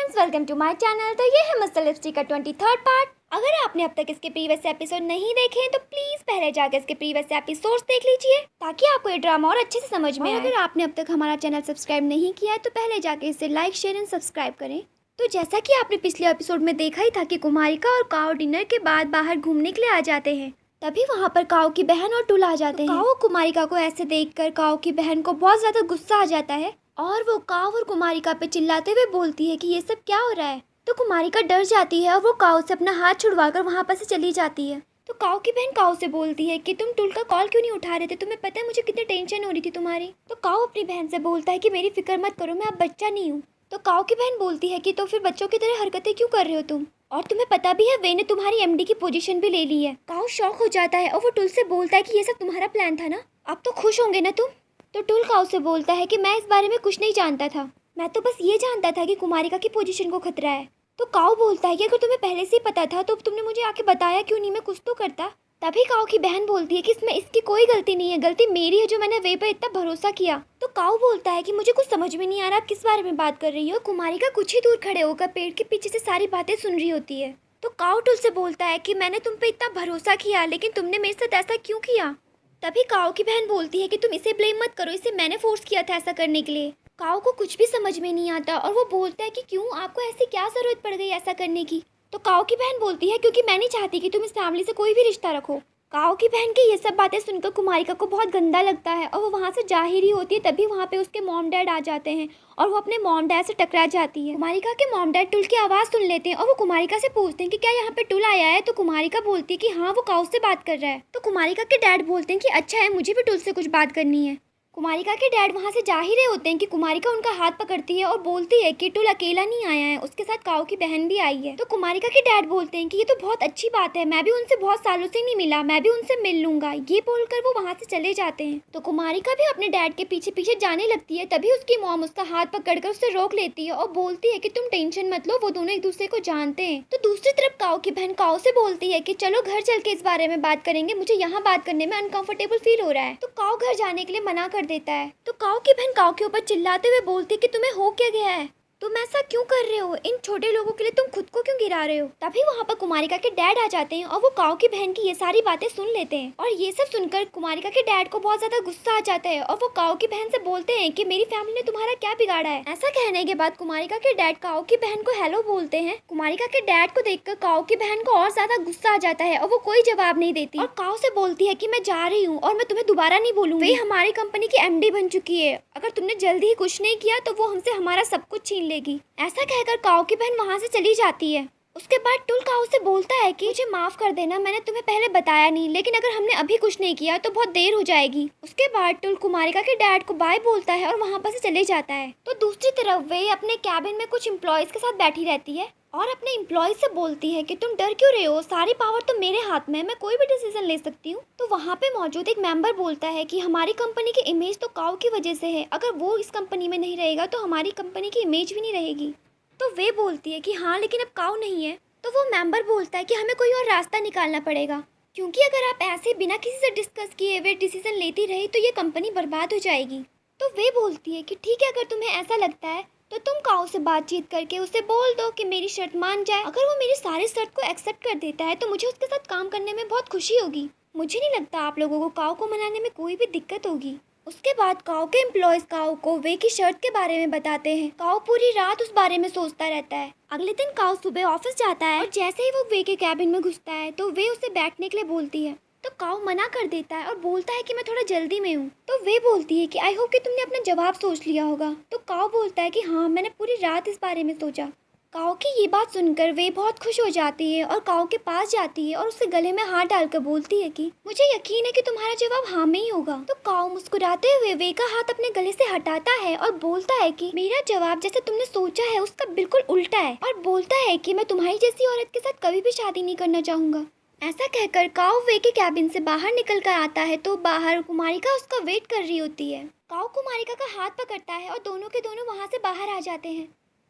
Friends, welcome to my channel. तो ये है मिस्टर लिपस्टिक का 23rd पार्ट। अगर आपने अब तक इसके प्रीवियस एपिसोड नहीं देखे हैं तो प्लीज पहले जाकर इसके प्रीवियस एपिसोड्स देख लीजिए ताकि आपको ये ड्रामा और अच्छे से समझ में आए। अगर आपने अब तक हमारा चैनल सब्सक्राइब नहीं किया है तो पहले जाके इसे लाइक, शेयर एंड सब्सक्राइब करें। तो जैसा कि आपने पिछले एपिसोड में देखा ही था कि कुमारिका और काओ डिनर के बाद बाहर घूमने के लिए आ जाते हैं। तभी वहाँ पर काओ की बहन और टुल आ जाते हैं। काओ कुमारिका को ऐसे देखकर काओ की बहन को बहुत ज्यादा गुस्सा आ जाता है और वो काओ और कुमारिका पे चिल्लाते हुए बोलती है कि ये सब क्या हो रहा है। तो कुमारिका डर जाती है और वो काओ से अपना हाथ छुड़वाकर वहाँ पर से चली जाती है। तो काओ की बहन काओ से बोलती है कि तुम टुल का कॉल क्यों नहीं उठा रहे थे, तुम्हें पता है मुझे कितनी टेंशन हो रही थी तुम्हारी। तो काओ अपनी बहन से बोलता है कि मेरी फिक्र मत करो, मैं अब बच्चा नहीं हूँ। तो काओ की बहन बोलती है कि तो फिर बच्चों की तरह हरकतें क्यों कर रहे हो तुम, और तुम्हें पता भी है वे ने तुम्हारी एमडी की पोजीशन भी ले ली है। काओ शॉक हो जाता है और वो टुल से बोलता है कि ये सब तुम्हारा प्लान था ना, अब तो खुश होंगे ना तुम। तो टुल काओ से बोलता है कि मैं इस बारे में कुछ नहीं जानता था, मैं तो बस ये जानता था कि कुमारिका की पोजीशन को खतरा है। तो काओ बोलता है कि अगर तुम्हें पहले से ही पता था तो तुमने मुझे आके बताया क्यों नहीं, मैं कुछ तो करता। तभी काओ की बहन बोलती है कि इसमें इसकी कोई गलती नहीं है, गलती मेरी है जो मैंने वे पर इतना भरोसा किया। तो काओ बोलता है कि मुझे कुछ समझ में नहीं आ रहा, किस बारे में बात कर रही हो। कुमारिका कुछ ही दूर खड़े होकर पेड़ के पीछे से सारी बातें सुन रही होती है। तो काओ टुल से बोलता है कि मैंने तुम पे इतना भरोसा किया लेकिन तुमने मेरे साथ ऐसा क्यों किया। तभी काओ की बहन बोलती है कि तुम इसे ब्लेम मत करो, इसे मैंने फोर्स किया था ऐसा करने के लिए। काओ को कुछ भी समझ में नहीं आता और वो बोलता है कि क्यों, आपको ऐसी क्या जरूरत पड़ गई ऐसा करने की। तो काओ की बहन बोलती है क्योंकि मैं नहीं चाहती कि तुम इस फैमिली से कोई भी रिश्ता रखो। काओ की बहन की ये सब बातें सुनकर कुमारिका को बहुत गंदा लगता है और वो वहाँ से जा ही रही होती है। तभी वहाँ पे उसके मॉम डैड आ जाते हैं और वो अपने मॉम डैड से टकरा जाती है। कुमारिका के मॉम डैड टुल की आवाज़ सुन लेते हैं और वो कुमारिका से पूछते हैं कि क्या यहाँ पे टुल आया है। तो कुमारिका बोलती है कि हाँ, वो काओ से बात कर रहा है। तो कुमारिका के डैड बोलते हैं कि अच्छा है, मुझे भी टुल से कुछ बात करनी है। कुमारिका के डैड वहाँ से जा ही रहे होते हैं कि कुमारिका उनका हाथ पकड़ती है और बोलती है कि टुल अकेला नहीं आया है, उसके साथ काओ की बहन भी आई है। तो कुमारिका के डैड बोलते हैं कि ये तो बहुत अच्छी बात है, मैं भी उनसे बहुत सालों से नहीं मिला, मैं भी उनसे मिल लूंगा। ये बोलकर वो वहाँ से चले जाते हैं। तो कुमारिका भी अपने डैड के पीछे पीछे जाने लगती है। तभी उसकी मॉम उसका हाथ पकड़कर उसे रोक लेती है और बोलती है कि तुम टेंशन मत लो, वो दोनों एक दूसरे को जानते हैं। तो दूसरी तरफ काओ की बहन काओ से बोलती है कि चलो घर चल के इस बारे में बात करेंगे, मुझे यहाँ बात करने में अनकंफर्टेबल फील हो रहा है। तो काओ घर जाने के लिए मना कर देता है। तो काओ की बहन काओ के ऊपर चिल्लाते हुए बोलती है कि तुम्हें हो क्या गया है, तुम ऐसा क्यों कर रहे हो, इन छोटे लोगों के लिए तुम खुद को क्यों गिरा रहे हो। तभी वहाँ पर कुमारिका के डैड आ जाते हैं और वो काओ की बहन की ये सारी बातें सुन लेते हैं। और ये सब सुनकर कुमारिका के डैड को बहुत ज्यादा गुस्सा आ जाता है और वो काओ की बहन से बोलते हैं कि मेरी फैमिली ने तुम्हारा क्या बिगाड़ा है। ऐसा कहने के बाद कुमारिका के डैड काओ की बहन को हेलो बोलते हैं। कुमारिका के डैड को देखकर काओ की बहन को और ज्यादा गुस्सा आ जाता है और वो कोई जवाब नहीं देती और काओ से बोलती है कि मैं जा रही हूँ और मैं तुम्हें दोबारा नहीं बोलूंगी। वे हमारी कंपनी की एमडी बन चुकी है, अगर तुमने जल्दी ही कुछ नहीं किया तो वो हमसे हमारा सब कुछ छीन लेगी। ऐसा कहकर काओ की बहन वहाँ से चली जाती है। उसके बाद टुल काओ से बोलता है कि मुझे माफ कर देना, मैंने तुम्हें पहले बताया नहीं, लेकिन अगर हमने अभी कुछ नहीं किया तो बहुत देर हो जाएगी। उसके बाद टुल कुमारिका के डैड को बाय बोलता है और वहाँ पर से चले जाता है। तो दूसरी तरफ वे अपने कैबिन में कुछ एम्प्लॉयज के साथ बैठी रहती है और अपने एम्प्लॉयज से बोलती है कि तुम डर क्यों रहे हो, सारी पावर तो मेरे हाथ में है, मैं कोई भी डिसीजन ले सकती हूँ। तो वहाँ पे मौजूद एक मेंबर बोलता है कि हमारी कंपनी की इमेज तो काओ की वजह से है, अगर वो इस कंपनी में नहीं रहेगा तो हमारी कंपनी की इमेज भी नहीं रहेगी। तो वे बोलती है कि हाँ, लेकिन अब काओ नहीं है। तो वो मेंबर बोलता है कि हमें कोई और रास्ता निकालना पड़ेगा, क्योंकि अगर आप ऐसे बिना किसी से डिस्कस किए हुए डिसीजन लेती रही तो ये कंपनी बर्बाद हो जाएगी। तो वे बोलती है कि ठीक है, अगर तुम्हें ऐसा लगता है तो तुम काओ से बातचीत करके उसे बोल दो कि मेरी शर्त मान जाए। अगर वो मेरी सारी शर्त को एक्सेप्ट कर देता है तो मुझे उसके साथ काम करने में बहुत खुशी होगी। मुझे नहीं लगता आप लोगों को काओ को मनाने में कोई भी दिक्कत होगी। उसके बाद काओ के एम्प्लॉयज काओ को वे की शर्त के बारे में बताते हैं। काओ पूरी रात उस बारे में सोचता रहता है। अगले दिन काओ सुबह ऑफिस जाता है और जैसे ही वो वे के कैबिन में घुसता है तो वे उसे बैठने के लिए बोलती है। तो काओ मना कर देता है और बोलता है कि मैं थोड़ा जल्दी में हूँ। तो वे बोलती है कि आई होप कि तुमने अपना जवाब सोच लिया होगा। तो काओ बोलता है कि हाँ, मैंने पूरी रात इस बारे में सोचा। काओ की ये बात सुनकर वे बहुत खुश हो जाती है और काओ के पास जाती है और उसके गले में हाथ डालकर बोलती है कि मुझे यकीन है कि तुम्हारा जवाब हाँ में ही होगा। तो काओ मुस्कुराते हुए वे का हाथ अपने गले से हटाता है और बोलता है कि मेरा जवाब जैसे तुमने सोचा है उसका बिल्कुल उल्टा है, और बोलता है कि मैं तुम्हारी जैसी औरत के साथ कभी भी शादी नहीं करना चाहूंगा। ऐसा कहकर काओ वे के कैबिन से बाहर निकल कर आता है तो बाहर कुमारिका उसका वेट कर रही होती है। काओ कुमारिका का हाथ पकड़ता है और दोनों के दोनों वहाँ से बाहर आ जाते हैं।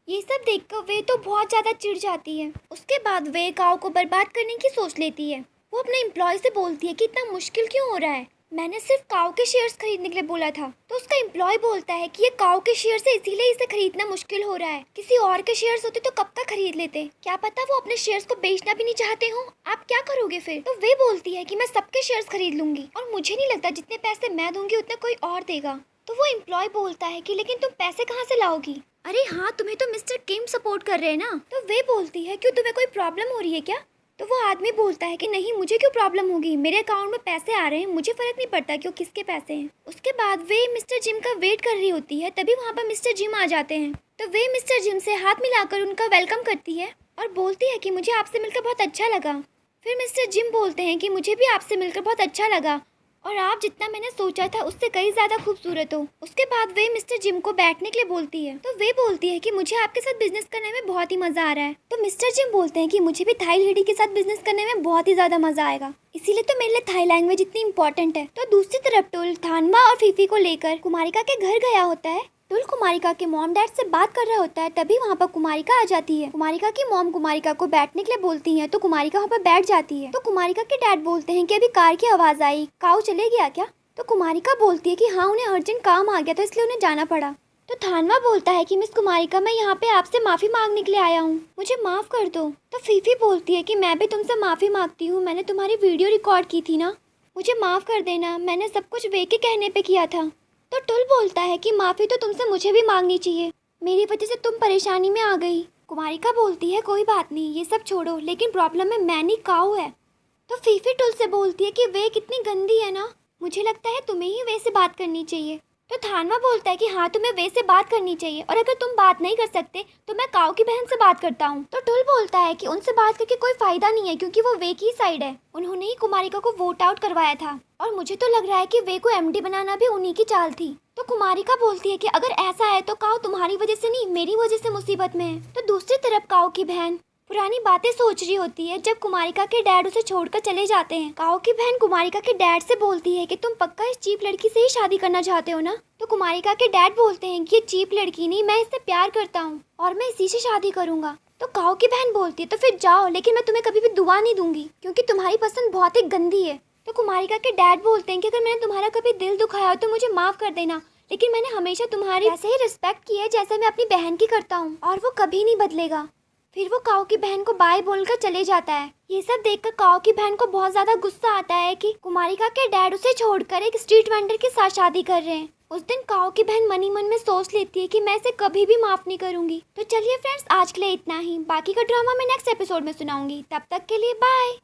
ये सब देखकर वे तो बहुत ज़्यादा चिढ़ जाती है। उसके बाद वे काओ को बर्बाद करने की सोच लेती है। वो अपने एम्प्लॉय से बोलती है कि इतना मुश्किल क्यों हो रहा है, मैंने सिर्फ काऊ के शेयर्स खरीदने के लिए बोला था। तो उसका एम्प्लॉय बोलता है कि ये काऊ के शेयर्स है इसीलिए इसे खरीदना मुश्किल हो रहा है, किसी और के शेयर्स होते तो कब तक खरीद लेते, क्या पता वो अपने शेयर्स को बेचना भी नहीं चाहते हो, आप क्या करोगे फिर। तो वे बोलती है कि मैं सबके शेयर्स खरीद लूंगी और मुझे नहीं लगता जितने पैसे मैं दूंगी उतने कोई और देगा। तो वो एम्प्लॉय बोलता है कि लेकिन तुम पैसे कहाँ से लाओगी, अरे हाँ तुम्हें तो मिस्टर किम सपोर्ट कर रहे हैं ना। तो वे बोलती है क्यों तुम्हें कोई प्रॉब्लम हो रही है क्या। तो वो आदमी बोलता है कि नहीं मुझे क्यों प्रॉब्लम होगी, मेरे अकाउंट में पैसे आ रहे हैं, मुझे फर्क नहीं पड़ता कि वो किसके पैसे हैं। उसके बाद वे मिस्टर जिम का वेट कर रही होती है, तभी वहाँ पर मिस्टर जिम आ जाते हैं। तो वे मिस्टर जिम से हाथ मिलाकर उनका वेलकम करती है और बोलती है कि मुझे आपसे मिलकर बहुत अच्छा लगा। फिर मिस्टर जिम बोलते हैं कि मुझे भी आपसे मिलकर बहुत अच्छा लगा और आप जितना मैंने सोचा था उससे कई ज़्यादा खूबसूरत हो। उसके बाद वे मिस्टर जिम को बैठने के लिए बोलती है। तो वे बोलती है कि मुझे आपके साथ बिजनेस करने में बहुत ही मज़ा आ रहा है। तो मिस्टर जिम बोलते हैं कि मुझे भी थाई लेडी के साथ बिजनेस करने में बहुत ही ज़्यादा मज़ा आएगा, इसीलिए तो मेरे लिए थाई लैंग्वेज इतनी इंपॉर्टेंट है। तो दूसरी तरफ टुल थानवा और फीफी को लेकर कुमारिका के घर गया होता है। टुल कुमारिका के मॉम डैड से बात कर रहा होता है, तभी वहाँ पर कुमारिका आ जाती है। कुमारिका की मॉम कुमारिका को बैठने के लिए बोलती है, तो कुमारिका वहाँ पर बैठ जाती है। तो कुमारिका के डैड बोलते हैं कि अभी कार की आवाज़ आई, काऊ चले गया क्या। तो कुमारिका बोलती है कि हाँ उन्हें अर्जेंट काम आ गया तो इसलिए उन्हें जाना पड़ा। तो थानवा बोलता है कि मिस कुमारिका मैं यहाँ पे आपसे माफ़ी मांगने के लिए आया हूँ, मुझे माफ़ कर दो। तो फीफी बोलती है कि मैं भी तुमसे माफ़ी मांगती हूँ, मैंने तुम्हारी वीडियो रिकॉर्ड की थी ना, मुझे माफ़ कर देना, मैंने सब कुछ वे के कहने पे किया था। तो टुल बोलता है कि माफ़ी तो तुमसे मुझे भी मांगनी चाहिए, मेरी वजह से तुम परेशानी में आ गई। कुमारिका बोलती है कोई बात नहीं, ये सब छोड़ो, लेकिन प्रॉब्लम में मैं नहीं काऊ है। तो फीफी टुल से बोलती है कि वे कितनी गंदी है ना, मुझे लगता है तुम्हें ही वे से बात करनी चाहिए। तो थानवा बोलता है कि हाँ तुम्हें वे से बात करनी चाहिए और अगर तुम बात नहीं कर सकते तो मैं काऊ की बहन से बात करता हूँ। तो टुल बोलता है कि उनसे बात करके कोई फायदा नहीं है क्योंकि वो वे की साइड है, उन्होंने ही कुमारिका को वोट आउट करवाया था और मुझे तो लग रहा है कि वे को एमडी बनाना भी उन्हीं की चाल थी। तो कुमारिका बोलती है कि अगर ऐसा है तो काऊ तुम्हारी वजह से नहीं मेरी वजह से मुसीबत में है। तो दूसरी तरफ काऊ की बहन पुरानी बातें सोच रही होती है जब कुमारिका के डैड उसे छोड़कर चले जाते हैं। काऊ की बहन कुमारिका के डैड से बोलती है कि तुम पक्का इस चीप लड़की से ही शादी करना चाहते हो ना। तो कुमारिका के डैड बोलते हैं कि ये चीप लड़की नहीं, मैं इससे प्यार करता हूँ और मैं इसी से शादी करूंगा। तो काऊ की बहन बोलती है तो फिर जाओ, लेकिन मैं तुम्हें कभी भी दुआ नहीं दूंगी क्योंकि तुम्हारी पसंद बहुत ही गंदी है। तो कुमारिका के डैड बोलते हैं कि अगर मैंने तुम्हारा कभी दिल दुखाया हो तो मुझे माफ कर देना, लेकिन मैंने हमेशा तुम्हारी ऐसे ही रिस्पेक्ट की है जैसे मैं अपनी बहन की करता हूँ और वो कभी नहीं बदलेगा। फिर वो काऊ की बहन को बाय बोलकर चले जाता है। ये सब देखकर काऊ की बहन को बहुत ज्यादा गुस्सा आता है कि कुमारिका के डैड उसे छोड़कर एक स्ट्रीट वेंडर के साथ शादी कर रहे हैं। उस दिन काऊ की बहन मनी मन में सोच लेती है कि मैं इसे कभी भी माफ नहीं करूंगी। तो चलिए फ्रेंड्स, आज के लिए इतना ही, बाकी का ड्रामा मैं नेक्स्ट एपिसोड में सुनाऊंगी। तब तक के लिए बाय।